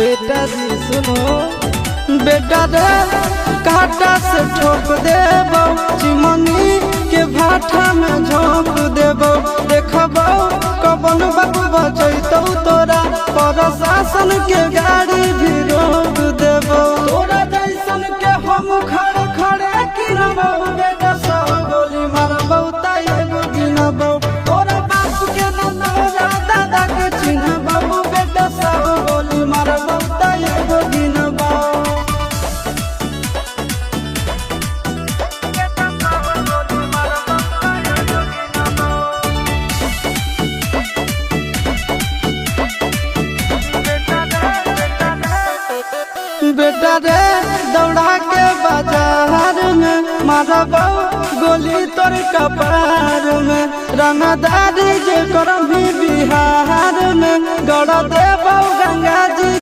बेटा जी सुनो, बेटा रे काटा से ठोक देबो, चिमनी के भाटा में झोंक देबो। देखबो कबन बाबू बचैतौ तोरा, प्रशासन के गाड़ी भी रोक देबो। तोरा जैसन के हम खड़े खड़े गिनबो, बेटा सब गोली मारबो त एगो गिनबो। तोरा बाप के न तोरा दादा के चिन्हबो, बेटा सब गोली मारबो त एगो गिनबो। बेटा रे दौड़ा के बाजार में मारबो गोली तोर कपार में। रंगदारी जे करबी बिहार में, गड़ देबो गंगा जी।